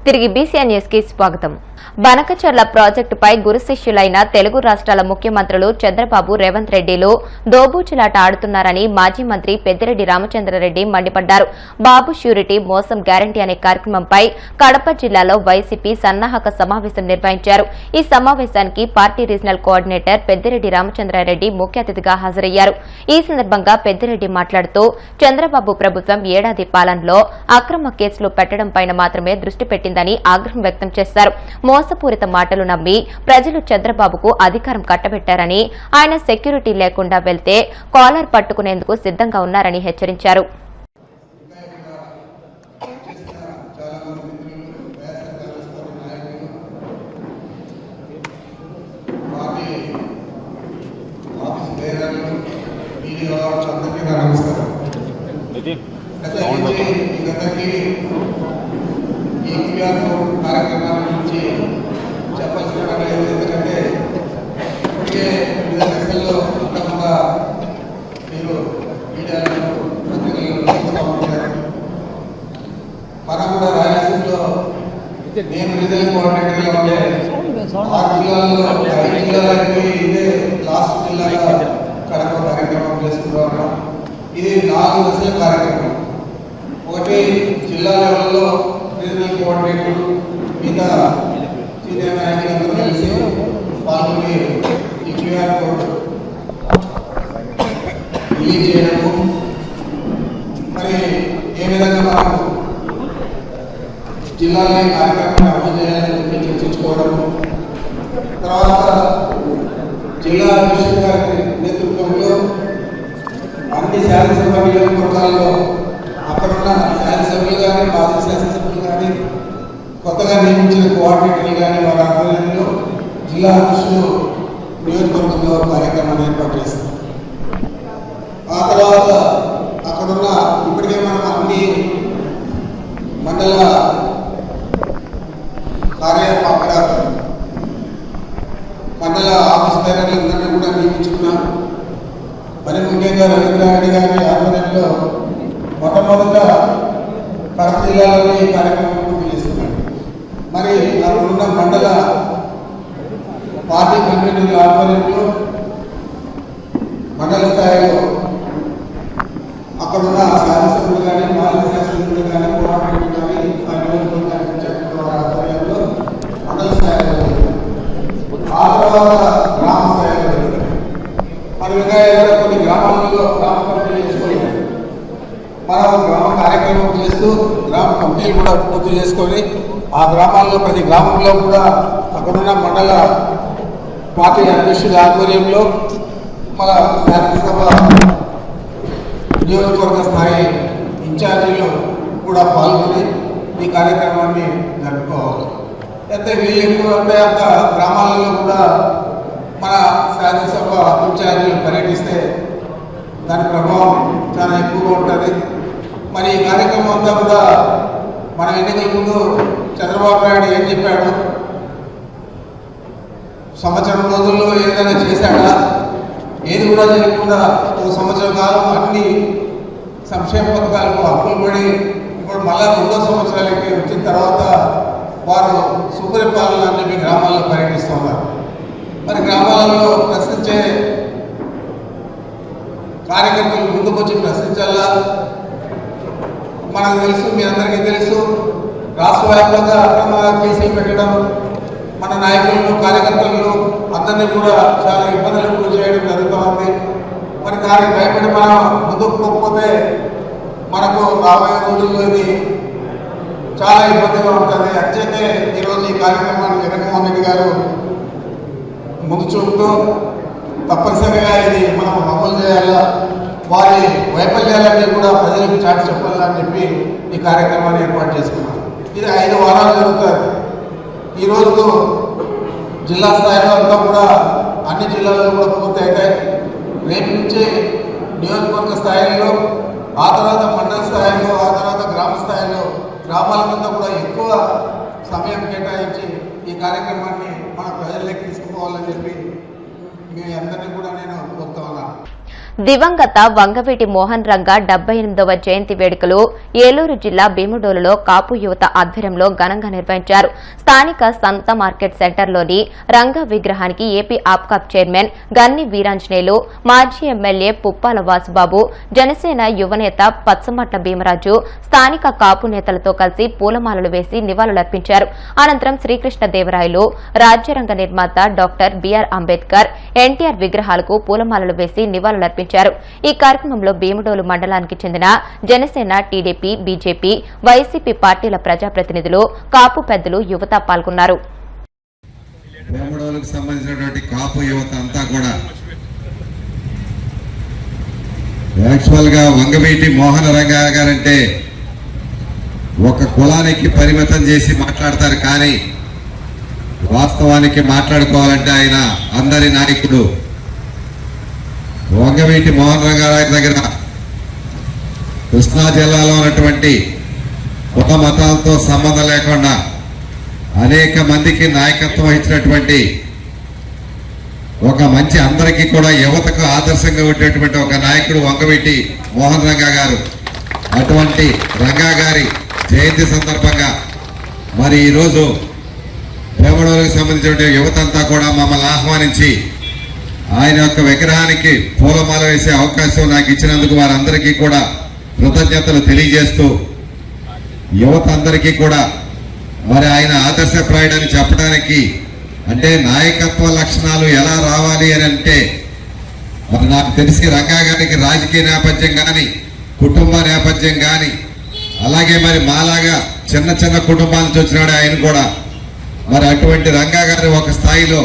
తిరిగి BCN news కి స్వాగతం. బనకచర్ల ప్రాజెక్టుపై గురు శిష్యులైన తెలుగు రాష్ట్రాల ముఖ్యమంత్రులు చంద్రబాబు, రేవంత్ రెడ్డిలు దోబూచులాట ఆడుతున్నారని మాజీ మంత్రి పెద్దిరెడ్డి రామచంద్రారెడ్డి మండిపడ్డారు. బాబు ష్యూరిటీ మోసం గ్యారంటీ అనే కార్యక్రమంపై కడప జిల్లాలో వైసీపీ సన్నాహక సమావేశం నిర్వహించారు. ఈ సమావేశానికి party regional coordinator Peddireddy Ramachandra Reddy ముఖ్య అతిథిగా హాజరయ్యారు. ఈ సందర్భంగా పెద్దిరెడ్డి మాట్లాడుతూ చంద్రబాబు ప్రభుత్వం ఏడాది పాలనలో అక్రమ కేసులు పెట్టడంపై మాత్రమే దృష్టి పెట్టిందని ఆగ్రహం వ్యక్తం చేశారు. మోసపూరిత మాటలు నమ్మి ప్రజలు చంద్రబాబుకు అధికారం కట్టబెట్టారని, ఆయన సెక్యూరిటీ లేకుండా వెళ్తే కాలర్ పట్టుకునేందుకు సిద్ధంగా ఉన్నారని హెచ్చరించారు. కార్యక్రమాల గురించి చెప్పాల్సిన పని లేదు. ఎందుకంటే ఇప్పటికే వివిధ దశల్లో అంతకుండా మీరు మీడియాలో పత్రికల్లో చూస్తూ ఉంటారు. మనం కూడా రాయలసీమలో నేను రీజనల్ కోఆర్డినేటర్గా ఉండే 6 జిల్లాల్లో 5 జిల్లాలకి ఇదే లాస్ట్ జిల్లాగా కడప కార్యక్రమం చేసుకుంటూ ఉన్నాం. ఇది 4 దశల కార్యక్రమం. ఒకటి జిల్లా లెవెల్లో రీజనల్ కోఆర్డినేటర్ మిగతా సీనియర్ నాయకులందరూ కలిసి పాల్గొని ఈ క్యూఆర్ కోడ్ రిలీజ్ చేయడము, మరి ఏ విధంగా మనం జిల్లాలో కార్యక్రమాన్ని అమలు చేయాలని చెప్పి చర్చించుకోవడము, తర్వాత జిల్లా అధ్యక్షుడి గారి నేతృత్వంలో అన్ని శాసనసభ నియోజకవర్గాల్లో అక్కడున్న శాసనసభ్యులు కానీ, మాజీ శాసనసభ్యులు కానీ, కొత్తగా నియమించిన కోఆర్డినేటర్లు కానీ వారి ఆధ్వర్యంలో జిల్లా అధ్యక్షులు నియోజకవర్గంలో కార్యక్రమాన్ని ఏర్పాటు చేస్తారు. ఆ తర్వాత అక్కడున్న ఇప్పటికే మనం అన్ని మండల మండల ఆఫీస్ బేరర్లందరినీ కూడా నియమించుకున్నాం. మరి ముఖ్యంగా రవీంద్రారెడ్డి గారి ఆధ్వర్యంలో మొట్టమొదట కడప జిల్లాలో ఈ కార్యక్రమం పూర్తి చేస్తున్నాడు. మరి అక్కడున్న మండల పార్టీ కన్వీనర్ల ఆధ్వర్యంలో మండల స్థాయిలో అక్కడున్న శాసనసభ్యులు కానీ, మాజీ శాసనసభ్యులు కానీ, కోఆర్డినేటర్లు కానీ, ఆ నియోజకవర్గానికి చెందిన ఆధ్వర్యంలో మండల స్థాయిలో, ఆ తర్వాత గ్రామ స్థాయిలో, మరి ఇంకా ఏదైనా కొన్ని గ్రామాలలో గ్రామ కమిటీలు చేసుకొని మనం గ్రామ కార్యక్రమం చేస్తూ గ్రామ కమిటీలు కూడా పూర్తి చేసుకొని ఆ గ్రామాల్లో ప్రతి గ్రామంలో కూడా అక్కడున్న మండల పార్టీ అధ్యక్షుల ఆధ్వర్యంలో మన శాసనసభ నియోజకవర్గ స్థాయి ఇన్ఛార్జీలు కూడా పాల్గొని ఈ కార్యక్రమాన్ని జరుపుకోవాలి. అయితే వీళ్ళు ఎక్కువ అంటే అంత గ్రామాలలో కూడా మన శాసనసభ ఇన్ఛార్జీలు పర్యటిస్తే దాని ప్రభావం చాలా ఎక్కువగా ఉంటుంది. మరి ఈ కార్యక్రమం అంతా కూడా మన ఎన్నికల ముందు చంద్రబాబు నాయుడు ఏం చెప్పాడు, సంవత్సరం రోజుల్లో ఏదైనా చేశాడా, ఏది కూడా చేయకుండా ఒక సంవత్సరం కాలం అన్ని సంక్షేమ పథకాలకు అప్పులు పడి ఇప్పుడు మళ్ళా 2వ సంవత్సరాలకి వచ్చిన తర్వాత వారు సుపరిపాలన అని చెప్పి గ్రామాల్లో పర్యటిస్తున్నారు. మరి గ్రామాలలో ప్రశ్నించే కార్యకర్తలు ముందుకొచ్చి ప్రశ్నించాలా? మనకు తెలుసు, మీ అందరికీ తెలుసు, రాష్ట్ర వ్యాప్తంగా అక్రమ కేసులు పెట్టడం, మన నాయకులను, కార్యకర్తలను అందరినీ కూడా చాలా ఇబ్బందులకు గురి చేయడం జరుగుతూ ఉంది. మరి దానికి భయపడి మనం ముందుకు పోకపోతే మనకు రాబోయే రోజుల్లో ఇది చాలా ఇబ్బందిగా ఉంటుంది. అంచేతే ఈరోజు ఈ కార్యక్రమాన్ని జగన్మోహన్ రెడ్డి గారు ముందు చూపుతూ తప్పనిసరిగా ఇది మనం అమలు చేయాలా, వారి వైఫల్యాలన్నీ కూడా ప్రజలకు చాటి చెప్పాలని చెప్పి ఈ కార్యక్రమాన్ని ఏర్పాటు చేసుకున్నాం. ఇది 5 వారాలు జరుగుతుంది. ఈరోజు జిల్లా స్థాయిలో అంతా కూడా అన్ని జిల్లాల్లో కూడా పూర్తి అవుతాయి. రేపు నుంచి నియోజకవర్గ స్థాయిలో, ఆ తర్వాత మండల స్థాయిలో, ఆ తర్వాత గ్రామ స్థాయిలో గ్రామాల మీద కూడా ఎక్కువ సమయం కేటాయించి ఈ కార్యక్రమాన్ని మన ప్రజల్లోకి తీసుకుపోవాలని చెప్పి మీ అందరినీ కూడా నేను కోరుతా ఉన్నాను. దివంగత వంగవీటి మోహన్ రంగ 78వ జయంతి వేడుకలు ఏలూరు జిల్లా భీముడోలులో కాపు యువత ఆధ్వర్యంలో ఘనంగా నిర్వహించారు. స్థానిక సంత మార్కెట్ సెంటర్లోని రంగ విగ్రహానికి ఏపీ ఆప్కాప్ చైర్మన్ గన్ని వీరాంజనేయులు, మాజీ ఎమ్మెల్యే పుప్పాల వాసుబాబు, జనసేన యువనేత పచ్చమట్ల భీమరాజు, స్థానిక కాపు నేతలతో కలిసి పూలమాలలు వేసి నివాళులర్పించారు. అనంతరం శ్రీకృష్ణదేవరాయలు, రాజ్యరంగ నిర్మాత డాక్టర్ బిఆర్ అంబేద్కర్, ఎన్టీఆర్ విగ్రహాలకు పూలమాలలు వేసి నివాళులర్పించారు. ఈ కార్యక్రమంలో భీముడోలు మండలానికి చెందిన జనసేన, టీడీపీ, బీజేపీ, వైసీపీ పార్టీల ప్రజాప్రతినిధులు, కాపు పెద్దలు, యువత పాల్గొన్నారు. భీముడోలుకు సంబంధించినటువంటి కాపు యువత అంతా కూడా యాక్చువల్ గా వంగవీటి మోహన రంగా గారంటే ఒక కులానికి పరిమితం చేసి మాట్లాడతారు, కానీ వాస్తవానికి మాట్లాడుకోవాలంటే ఆయన అందరి నాయకుడు. వంగవీటి మోహన్ రంగారావు దగ్గర కృష్ణా జిల్లాలో ఉన్నటువంటి కుల మతాలతో సంబంధం లేకుండా అనేక మందికి నాయకత్వం వహించినటువంటి ఒక మంచి, అందరికీ కూడా యువతకు ఆదర్శంగా ఉండేటువంటి ఒక నాయకుడు వంగవీటి మోహన్ రంగా గారు. అటువంటి రంగా గారి జయంతి సందర్భంగా మరి ఈరోజు భీముడోలుకు సంబంధించిన యువత అంతా కూడా మమ్మల్ని ఆహ్వానించి ఆయన యొక్క విగ్రహానికి పూలమాల వేసే అవకాశం నాకు ఇచ్చినందుకు వారందరికీ కూడా కృతజ్ఞతలు తెలియజేస్తూ, యువత అందరికీ కూడా మరి ఆయన ఆదర్శప్రాయుడని చెప్పడానికి, అంటే నాయకత్వ లక్షణాలు ఎలా రావాలి అని అంటే, మరి నాకు తెలిసి రంగా గారికి రాజకీయ నేపథ్యం కానీ, కుటుంబ నేపథ్యం కానీ, అలాగే మరి మాలాగా చిన్న చిన్న కుటుంబాల నుంచి వచ్చినాడు ఆయన కూడా. మరి అటువంటి రంగా గారి ఒక స్థాయిలో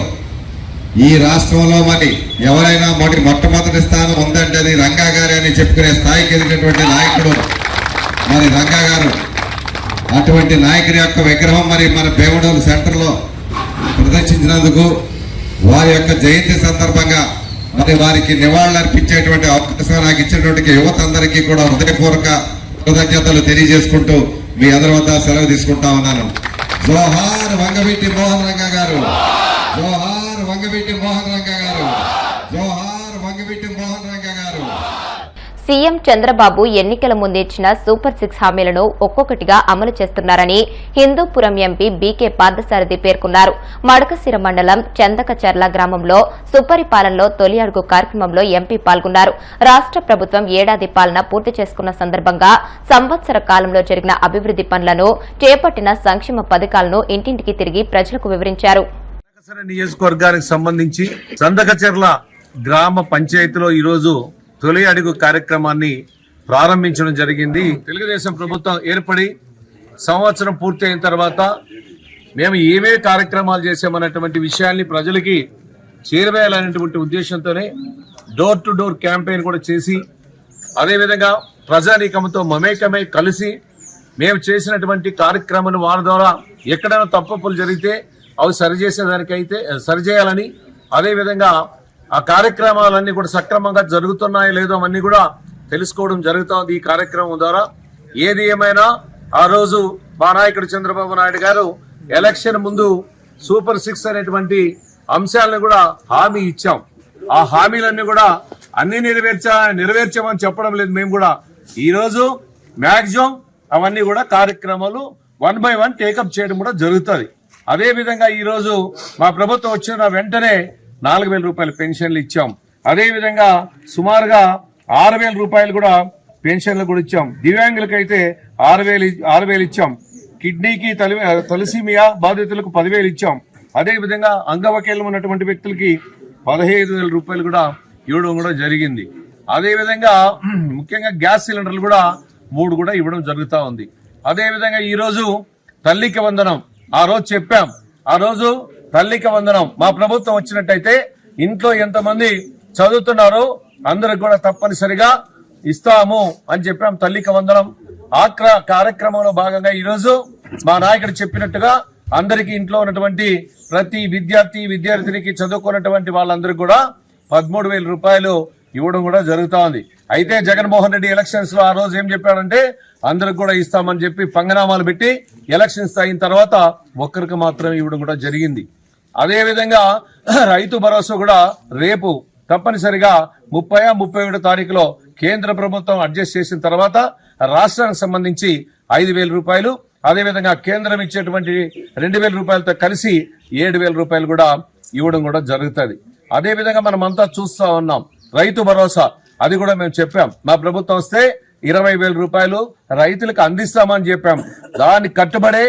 ఈ రాష్ట్రంలో మరి ఎవరైనా మొట్టమొదటి స్థానం ఉందంటే అది రంగా గారి అని చెప్పుకునే స్థాయికి ఎదిగినటువంటి నాయకుడు మరి రంగా గారు. అటువంటి నాయకుడి యొక్క విగ్రహం మరి మన భీముడోలు సెంటర్లో ప్రదర్శించినందుకు, వారి యొక్క జయంతి సందర్భంగా మరి వారికి నివాళులు అర్పించేటువంటి అవకాశం నాకు ఇచ్చినటువంటి యువత అందరికీ కూడా హృదయపూర్వక కృతజ్ఞతలు తెలియజేసుకుంటూ మీ అందరి వద్ద సెలవు తీసుకుంటా ఉన్నాను. జోహార్ వంగవీటి మోహన్ రంగా గారు, జోహార్ వంగవీటి మోహన్ రంగా గారు, జోహార్ వంగవీటి మోహన్ రంగా గారు. సీఎం చంద్రబాబు ఎన్నికల ముందు ఇచ్చిన సూపర్ 6 హామీలను ఒక్కొక్కటిగా అమలు చేస్తున్నారని హిందూపురం ఎంపీ బీకే పార్థసారథి పేర్కొన్నారు. మడకశిర మండలం చందకచర్ల గ్రామంలో సుపరిపాలనలో తొలి అడుగు కార్యక్రమంలో ఎంపీ పాల్గొన్నారు. రాష్ట్ర ప్రభుత్వం ఏడాది పాలన పూర్తి చేసుకున్న సందర్భంగా సంవత్సర కాలంలో జరిగిన అభివృద్ది పనులను, చేపట్టిన సంక్షేమ పథకాలను ఇంటింటికి తిరిగి ప్రజలకు వివరించారు. నియోజకవర్గానికి సంబంధించి చందకచర్ల గ్రామ పంచాయతీలో ఈరోజు తొలి అడుగు కార్యక్రమాన్ని ప్రారంభించడం జరిగింది. తెలుగుదేశం ప్రభుత్వం ఏర్పడి సంవత్సరం పూర్తి అయిన తర్వాత మేము ఏమే కార్యక్రమాలు చేసామన్నటువంటి విషయాల్ని ప్రజలకి చేరవేయాలనేటువంటి ఉద్దేశంతోనే డోర్ టు డోర్ క్యాంపెయిన్ కూడా చేసి, అదేవిధంగా ప్రజానీకంతో మమేకమై కలిసి మేము చేసినటువంటి కార్యక్రమాన్ని వారి ద్వారా ఎక్కడైనా తప్పులు జరిగితే అవి సరిచేయాలని, అదేవిధంగా ఆ కార్యక్రమాలన్నీ కూడా సక్రమంగా జరుగుతున్నాయో లేదో అవన్నీ కూడా తెలుసుకోవడం జరుగుతోంది ఈ కార్యక్రమం ద్వారా. ఏది ఏమైనా ఆ రోజు మా నాయకుడు చంద్రబాబు నాయుడు గారు ఎలక్షన్ ముందు సూపర్ 6 అనేటువంటి అంశాలను కూడా హామీ ఇచ్చాం. ఆ హామీలన్నీ కూడా అన్ని నెరవేర్చామని చెప్పడం లేదు. మేము కూడా ఈ రోజు మాక్సిమం అవన్నీ కూడా కార్యక్రమాలు 1 by 1 టేకప్ చేయడం కూడా జరుగుతుంది. అదే విధంగా ఈ రోజు మా ప్రభుత్వం వచ్చిన వెంటనే 4,000 రూపాయల పెన్షన్లు ఇచ్చాం. అదేవిధంగా సుమారుగా 6,000 రూపాయలు కూడా పెన్షన్లు కూడా ఇచ్చాం. దివ్యాంగులకైతే 6,000 ఇచ్చాం. కిడ్నీకి తలసీమియా బాధితులకు 10,000 ఇచ్చాం. అదేవిధంగా అంగవైకల్యం ఉన్నటువంటి వ్యక్తులకి 15,000 రూపాయలు కూడా ఇవ్వడం కూడా జరిగింది. అదేవిధంగా ముఖ్యంగా గ్యాస్ సిలిండర్లు కూడా 3 కూడా ఇవ్వడం జరుగుతూ ఉంది. అదేవిధంగా ఈ రోజు తల్లికి వందనం ఆ రోజు చెప్పాం. ఆ రోజు తల్లికి వందనం మా ప్రభుత్వం వచ్చినట్టయితే ఇంట్లో ఎంతమంది చదువుతున్నారో అందరికి కూడా తప్పనిసరిగా ఇస్తాము అని చెప్పాం. తల్లికి వందనం ఆ కార్యక్రమంలో భాగంగా ఈ రోజు మా నాయకుడు చెప్పినట్టుగా అందరికీ ఇంట్లో ఉన్నటువంటి ప్రతి విద్యార్థినికి చదువుకున్నటువంటి వాళ్ళందరికీ కూడా 13,000 రూపాయలు ఇవ్వడం కూడా జరుగుతా ఉంది. అయితే జగన్మోహన్ రెడ్డి ఎలక్షన్స్ లో ఆ రోజు ఏం చెప్పాడంటే అందరికి కూడా ఇస్తామని చెప్పి పంగనామాలు పెట్టి ఎలక్షన్స్ అయిన తర్వాత ఒక్కరికి మాత్రం ఇవ్వడం కూడా జరిగింది. అదే విధంగా రైతు భరోసా కూడా రేపు తప్పనిసరిగా 30-31 తారీఖులో కేంద్ర ప్రభుత్వం అడ్జస్ట్ చేసిన తర్వాత రాష్ట్రానికి సంబంధించి 5,000 రూపాయలు, అదేవిధంగా కేంద్రం ఇచ్చేటువంటి 2,000 రూపాయలతో కలిసి 7,000 రూపాయలు కూడా ఇవ్వడం కూడా జరుగుతుంది. అదేవిధంగా మనమంతా చూస్తా ఉన్నాం రైతు భరోసా, అది కూడా మేము చెప్పాం. మా ప్రభుత్వం వస్తే 20,000 రూపాయలు రైతులకు అందిస్తామని చెప్పాం. దాన్ని కట్టుబడే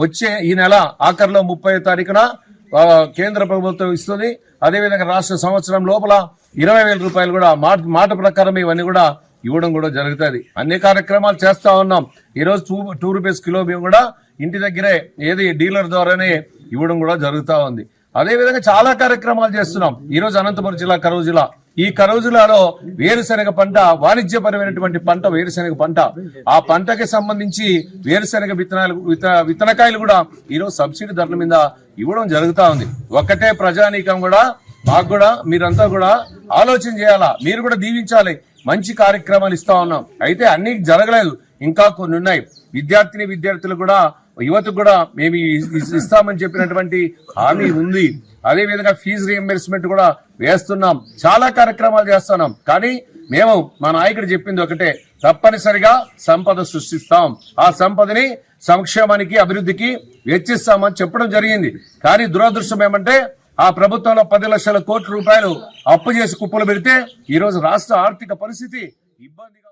వచ్చే ఈ నెల ఆఖరిలో 30వ తారీఖున కేంద్ర ప్రభుత్వం ఇస్తుంది. అదేవిధంగా రాష్ట్ర సంవత్సరం లోపల 20,000 రూపాయలు కూడా మాట ప్రకారం ఇవన్నీ కూడా ఇవ్వడం కూడా జరుగుతుంది. అన్ని కార్యక్రమాలు చేస్తా ఉన్నాం. ఈరోజు 2 రూపీస్ కిలో బియ్యం కూడా ఇంటి దగ్గరే డీలర్ ద్వారానే ఇవ్వడం కూడా జరుగుతా ఉంది. అదేవిధంగా చాలా కార్యక్రమాలు చేస్తున్నాం. ఈరోజు అనంతపురం జిల్లా కరూరు జిల్లా, ఈ కరూరు జిల్లాలో వేరుశెనగ పంట, వాణిజ్యపరమైనటువంటి పంట వేరుశెనగ పంట, ఆ పంటకి సంబంధించి వేరుశెనగ విత్తనకాయలు కూడా ఈరోజు సబ్సిడీ ధరల మీద ఇవ్వడం జరుగుతా ఉంది. ఒక్కటే ప్రజానీకం కూడా మాకు కూడా మీరంతా కూడా ఆలోచన చేయాలా, మీరు కూడా దీవించాలి. మంచి కార్యక్రమాలు ఇస్తా ఉన్నాం. అయితే అన్ని జరగలేదు, ఇంకా కొన్ని ఉన్నాయి. విద్యార్థులు కూడా యువతకు కూడా మేము ఇస్తామని చెప్పినటువంటి హామీ ఉంది. అదేవిధంగా ఫీజు రియంబర్స్మెంట్ కూడా వేస్తున్నాం. చాలా కార్యక్రమాలు చేస్తున్నాం. కానీ మేము మా నాయకుడు చెప్పింది ఒకటే, తప్పనిసరిగా సంపద సృష్టిస్తాం, ఆ సంపదని సంక్షేమానికి అభివృద్ధికి వెచ్చిస్తామని చెప్పడం జరిగింది. కానీ దురదృష్టం ఏమంటే ఆ ప్రభుత్వంలో 10 లక్షల కోట్ల రూపాయలు అప్పు చేసి కుప్పలు పెడితే ఈరోజు రాష్ట్ర ఆర్థిక పరిస్థితి ఇబ్బందిగా.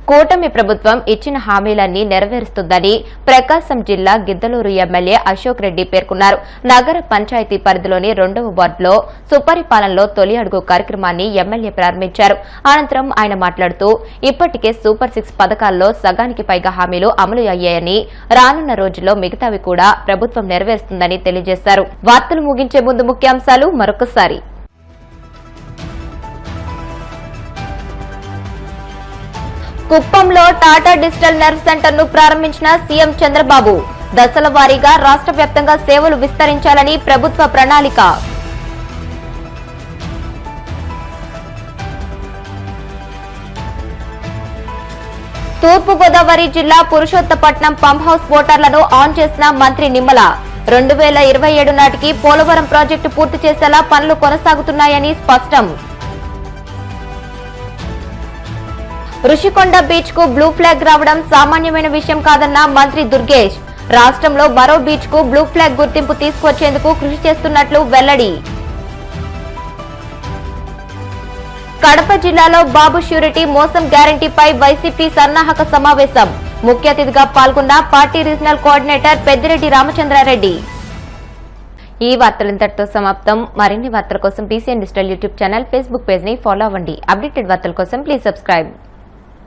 కూటమి ప్రభుత్వం ఇచ్చిన హామీలన్నీ నెరవేరుస్తుందని ప్రకాశం జిల్లా గిద్దలూరు ఎమ్మెల్యే అశోక్ రెడ్డి పేర్కొన్నారు. నగర పంచాయతీ పరిధిలోని 2వ వార్డులో సుపరిపాలనలో తొలి అడుగు కార్యక్రమాన్ని ఎమ్మెల్యే ప్రారంభించారు. అనంతరం ఆయన మాట్లాడుతూ ఇప్పటికే సూపర్ 6 పథకాల్లో సగానికి పైగా హామీలు అమలు అయ్యాయని, రానున్న రోజుల్లో మిగతావి కూడా ప్రభుత్వం నెరవేరుస్తుందని తెలియజేశారు. వార్తలు ముగించే ముందు ముఖ్యాంశాలు మరొకసారి. కుప్పంలో టాటా డిజిటల్ నర్వ్ సెంటర్ ను ప్రారంభించిన సీఎం చంద్రబాబు. దశల వారీగా రాష్ట్ర వ్యాప్తంగా సేవలు విస్తరించాలని ప్రభుత్వ ప్రణాళిక. తూర్పుగోదావరి జిల్లా పురుషోత్తపట్నం పంప్ హౌస్ మోటార్లను ఆన్ చేసిన మంత్రి నిమ్మల. 2027 నాటికి పోలవరం ప్రాజెక్టు పూర్తి చేసేలా పనులు కొనసాగుతున్నాయని స్పష్టం. రుషికొండ బీచ్ కు బ్లూ ఫ్లాగ్ రావడం సామాన్యమైన విషయం కాదన్న మంత్రి దుర్గేష్. రాష్ట్రంలో మరో బీచ్ కు బ్లూ ఫ్లాగ్ గుర్తింపు తీసుకొచ్చేందుకు కృషి చేస్తున్నట్లు వెల్లడి. కడప జిల్లాలో బాబు ష్యూరిటీ మోసం గ్యారంటీపై వైసీపీ సన్నాహక సమావేశం. ముఖ్య అతిథిగా పాల్గొన్న party regional coordinator Peddireddy Ramachandra Reddy. ఈ వార్తలు ఇంతటితో సమాప్తం. మరిన్ని వార్తల కోసం BCN digital YouTube channel, Facebook page ని ఫాలో అవ్వండి. అప్డేటెడ్ వార్తల కోసం ప్లీజ్ సబ్స్క్రైబ్.